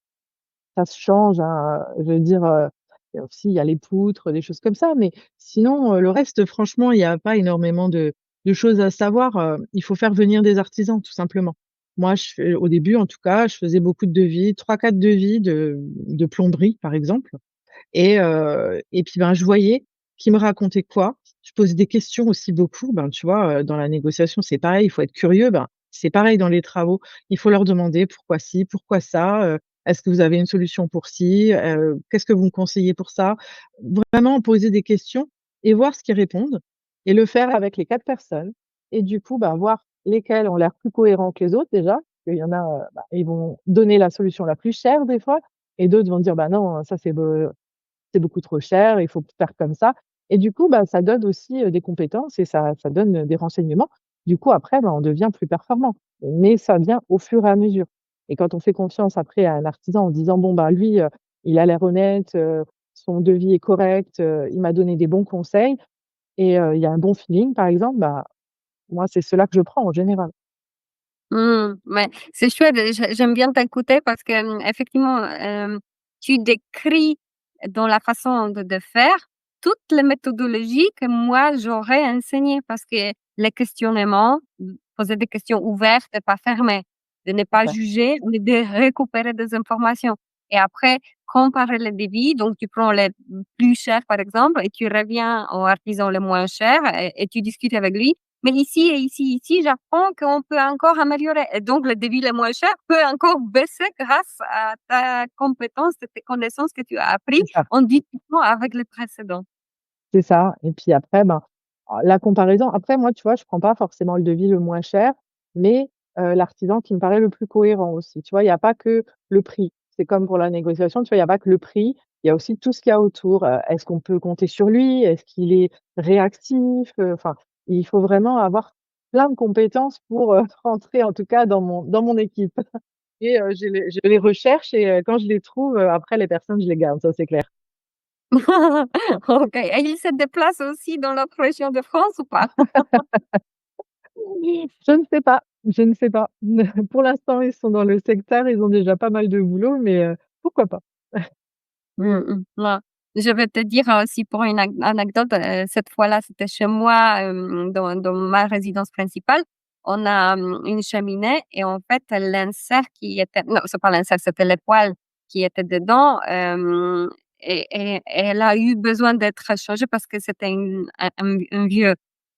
ça se change, hein, je veux dire, il y a aussi il y a les poutres, des choses comme ça, mais sinon, le reste franchement, il y a pas énormément de choses à savoir, il faut faire venir des artisans tout simplement. Moi, je fais au début en tout cas, je faisais beaucoup de devis, 3-4 devis de plomberie par exemple et puis, ben, je voyais qui me racontait quoi. Je posais des questions aussi beaucoup, ben, tu vois, dans la négociation, c'est pareil, il faut être curieux, ben, c'est pareil dans les travaux. Il faut leur demander pourquoi ci, pourquoi ça, est-ce que vous avez une solution pour ci? Qu'est-ce que vous me conseillez pour ça? Vraiment poser des questions et voir ce qu'ils répondent et le faire avec les 4 personnes et du coup, bah, voir lesquels ont l'air plus cohérents que les autres déjà. Il y en a, bah, ils vont donner la solution la plus chère des fois et d'autres vont dire: «Bah, non, ça c'est beaucoup trop cher, il faut faire comme ça» et du coup, bah, ça donne aussi, des compétences et ça donne, des renseignements. Du coup, après, bah, on devient plus performant, mais ça vient au fur et à mesure et quand on fait confiance après à un artisan en disant: «Bon, bah, lui, il a l'air honnête, son devis est correct, il m'a donné des bons conseils et il y a un bon feeling», par exemple, bah, moi, c'est ceux-là que je prends en général. Mais c'est chouette, j'aime bien t'écouter parce que, effectivement, tu décris dans la façon de faire toutes les méthodologies que moi j'aurais enseignées parce que les questionnements, poser des questions ouvertes et pas fermées, de ne pas Ouais. juger, mais de récupérer des informations et après comparer les devis. Donc tu prends les plus chers, par exemple, et tu reviens au artisan le moins cher et tu discutes avec lui. Mais ici et ici, j'apprends qu'on peut encore améliorer et donc le devis le moins cher peut encore baisser grâce à ta compétence et tes connaissances que tu as appris C'est ça. en discutant avec le précédent. C'est ça et puis après, ben, la comparaison après moi, tu vois, je prends pas forcément le devis le moins cher, mais l'artisan qui me paraît le plus cohérent aussi, tu vois? Il y a pas que le prix. C'est comme pour la négociation, tu vois? Il y a pas que le prix, il y a aussi tout ce qu'il y a autour. Est-ce qu'on peut compter sur lui? Est-ce qu'il est réactif? Enfin, il faut vraiment avoir plein de compétences pour, rentrer en tout cas dans mon équipe et je les recherche et quand je les trouve, après les personnes, je les garde, ça c'est clair. OK et il se déplace aussi dans l'autre région de France ou pas? Je ne sais pas, je ne sais pas. Pour l'instant, ils sont dans le secteur, ils ont déjà pas mal de boulot, mais pourquoi pas? Ouais. Je vais te dire aussi pour une anecdote, cette fois-là, c'était chez moi, dans ma résidence principale. On a, une cheminée et en fait, l'insert qui était non, c'est pas l'insert, c'était les poêles qui étaient dedans, et elle a eu besoin d'être changée parce que c'était un vieux.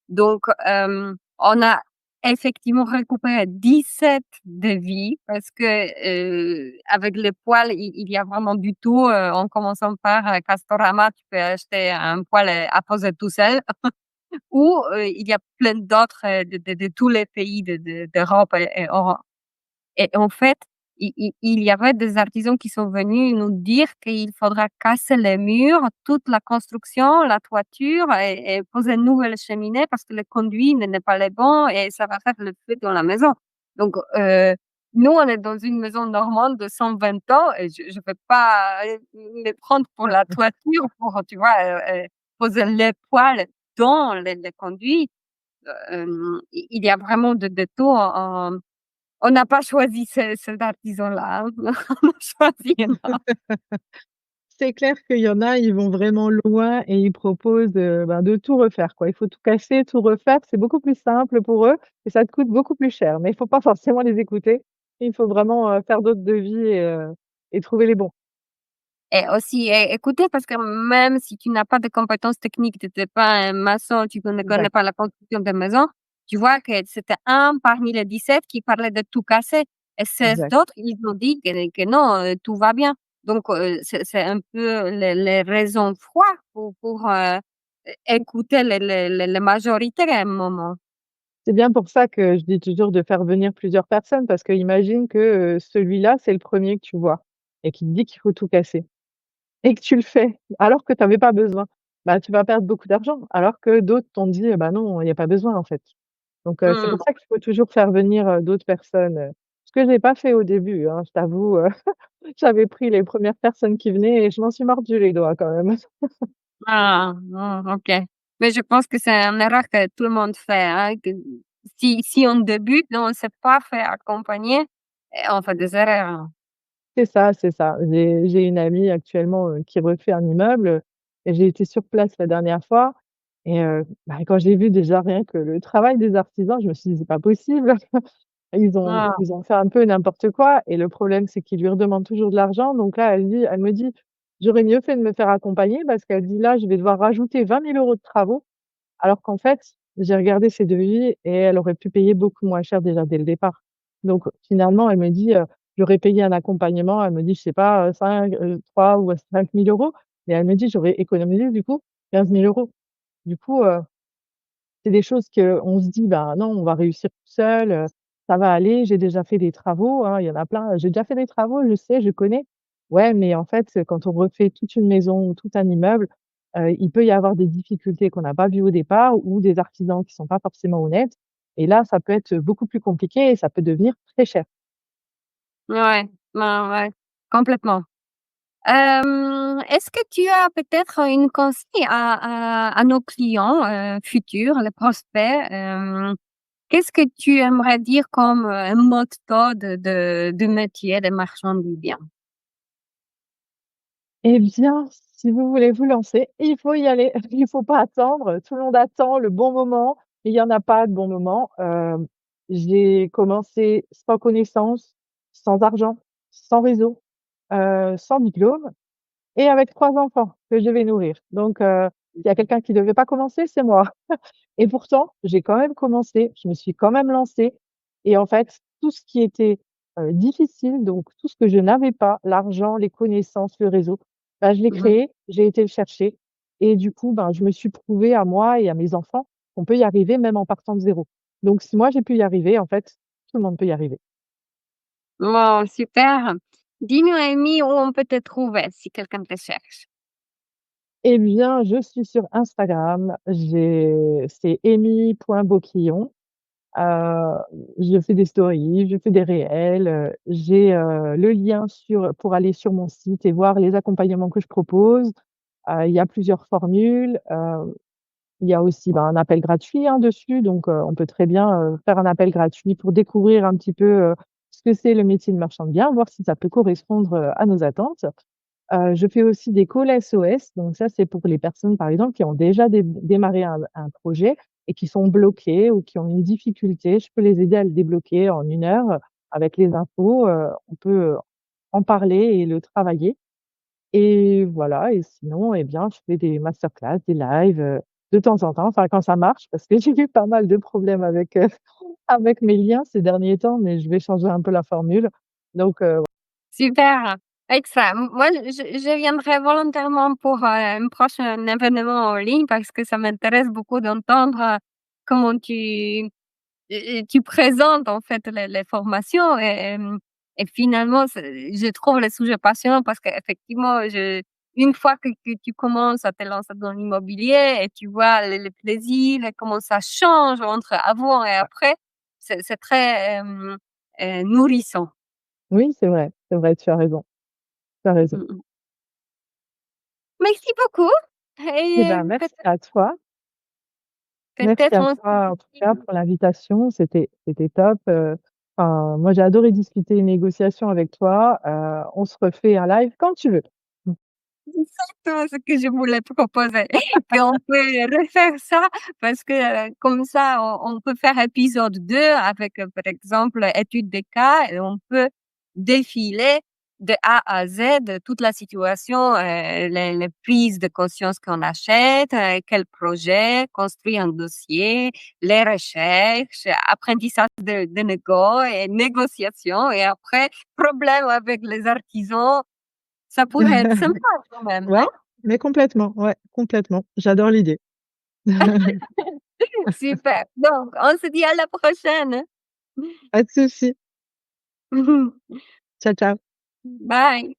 Donc, on a effectivement récupéré 17 devis parce que, avec les poêles, il y a vraiment du tout, en commençant par, Castorama, tu peux acheter un poêle, à poser tout seul ou, il y a plein d'autres, de tous les pays d'Europe et en fait, il y avait des artisans qui sont venus nous dire qu'il faudra casser les murs, toute la construction, la toiture et poser une nouvelle cheminée parce que le conduit n'est pas le bon et ça va faire le feu dans la maison. Donc, nous, on est dans une maison normande de 120 ans et je vais pas, me prendre pour la toiture pour, tu vois, poser les poêles dans les conduits. Il y a vraiment de tout en on n'a pas choisi cet artisan-là, hein. On a choisi un autre. C'est clair qu'il y en a, ils vont vraiment loin et ils proposent, ben, de tout refaire, quoi. Il faut tout casser, tout refaire. C'est beaucoup plus simple pour eux et ça te coûte beaucoup plus cher, mais il faut pas forcément les écouter. Il faut vraiment, faire d'autres devis et trouver les bons. Et aussi écouter parce que même si tu n'as pas de compétences techniques, tu étais pas un maçon, tu ne connais Exact, pas la construction de maison, tu vois que c'était un parmi les 17 qui parlait de tout casser et 16 exact. d'autres, ils ont dit que non, tout va bien. Donc c'est un peu les raisons froides pour, écouter les majorités à un moment. C'est bien pour ça que je dis toujours de faire venir plusieurs personnes parce que imagine que, celui-là, c'est le premier que tu vois et qui te dit qu'il faut tout casser et que tu le fais alors que tu avais pas besoin. Bah, tu vas perdre beaucoup d'argent alors que d'autres t'ont dit: «Bah, non, il y a pas besoin, en fait». Donc c'est Mmh. pour ça qu'il faut toujours faire venir, d'autres personnes, ce que j'ai pas fait au début, hein, je t'avoue, j'avais pris les premières personnes qui venaient et je m'en suis mordu les doigts quand même. Ah, ah, OK. Mais je pense que c'est une erreur que tout le monde fait, hein, que si on débute, on ne s'est pas fait accompagner et on fait des erreurs, hein. C'est ça, c'est ça. J'ai une amie actuellement, qui refait un immeuble, et j'ai été sur place la dernière fois et bah, quand j'ai vu déjà rien que le travail des artisans, je me suis dit: «C'est pas possible». Ils ont Ah, ils ont fait un peu n'importe quoi et le problème, c'est qu'ils lui redemandent toujours de l'argent. Donc là, elle me dit: «J'aurais mieux fait de me faire accompagner» parce qu'elle dit: «Là, je vais devoir rajouter 20 000 € de travaux». Alors qu'en fait, j'ai regardé ses devis et elle aurait pu payer beaucoup moins cher déjà dès le départ. Donc finalement, elle me dit, j'aurais payé un accompagnement, elle me dit, je sais pas, 3 ou 5 000 €, mais elle me dit: «J'aurais économisé du coup 15 000 €». Du coup, c'est des choses qu'on se dit: «Bah, non, on va réussir tout seul, ça va aller, j'ai déjà fait des travaux, hein». Il y en a plein: «J'ai déjà fait des travaux, je sais, je connais». Ouais, mais en fait, quand on refait toute une maison ou tout un immeuble, il peut y avoir des difficultés qu'on n'a pas vues au départ ou des artisans qui sont pas forcément honnêtes et là, ça peut être beaucoup plus compliqué et ça peut devenir très cher. ouais, ouais, ouais, complètement. Est-ce que tu as peut-être une conseil à nos clients, futurs, les prospects? Qu'est-ce que tu aimerais dire comme, un motto de métier de marchand de biens? Eh bien, si vous voulez vous lancer, il faut y aller. Il faut pas attendre. Tout le monde attend le bon moment. Il y en a pas de bon moment. J'ai commencé sans connaissance, sans argent, sans réseau, sans diplôme et avec 3 enfants que je vais nourrir. Donc s'il y a quelqu'un qui devait pas commencer, c'est moi. Et pourtant, j'ai quand même commencé, je me suis quand même lancée et en fait, tout ce qui était, difficile, donc tout ce que je n'avais pas, l'argent, les connaissances, le réseau, bah, je l'ai Mmh. créé, j'ai été le chercher et du coup, ben, je me suis prouvée à moi et à mes enfants qu'on peut y arriver même en partant de zéro. Donc si moi j'ai pu y arriver, en fait, tout le monde peut y arriver. Wow, super. Dis-nous, Amy, où on peut te trouver si quelqu'un te cherche? Eh bien, je suis sur Instagram, c'est amy.bocquillon. Heu, je fais des stories, je fais des réels, j'ai, le lien pour aller sur mon site et voir les accompagnements que je propose. Il y a plusieurs formules, il y a aussi, ben, un appel gratuit, hein, dessus, donc on peut très bien, faire un appel gratuit pour découvrir un petit peu, ce que c'est le métier de marchand de biens, voir si ça peut correspondre, à nos attentes. Je fais aussi des calls SOS, donc ça, c'est pour les personnes, par exemple, qui ont déjà démarré un projet et qui sont bloquées ou qui ont une difficulté. Je peux les aider à le débloquer en 1 heure, avec les infos, on peut, en parler et le travailler et voilà et sinon, eh bien, je fais des masterclass, des lives, de temps en temps, enfin quand ça marche parce que j'ai eu pas mal de problèmes avec, avec mes liens ces derniers temps, mais je vais changer un peu la formule donc Super, extra. Moi, je viendrai volontairement pour, un prochain événement en ligne parce que ça m'intéresse beaucoup d'entendre, comment tu présentes en fait les formations et finalement je trouve le sujet passionnant parce qu'effectivement une fois que tu commences à te lancer dans l'immobilier et tu vois le plaisir et comment ça change entre avant et après, c'est très, nourrissant. oui, c'est vrai, tu as raison, tu as raison. Mmh mh. Merci beaucoup Eh et ben, merci peut-être à toi. Merci peut-être à on se toi, en tout dit cas, pour l'invitation. C'était top, enfin, moi, j'ai adoré discuter négociation avec toi. On se refait un live quand tu veux. exactement ce que je voulais proposer, qu'on peut refaire ça parce que, comme ça on peut faire épisode 2 avec, par exemple, étude des cas et on peut défiler de A à Z toute la situation, les prises de conscience qu'on achète, quel projet, construire un dossier, les recherches, apprentissage de négo et négociation et après problème avec les artisans. Ça pourrait être sympa quand même, Ouais, non? mais complètement, ouais, complètement. J'adore l'idée. Super. Donc, on se dit à la prochaine. Pas de souci. Ciao, ciao. Bye.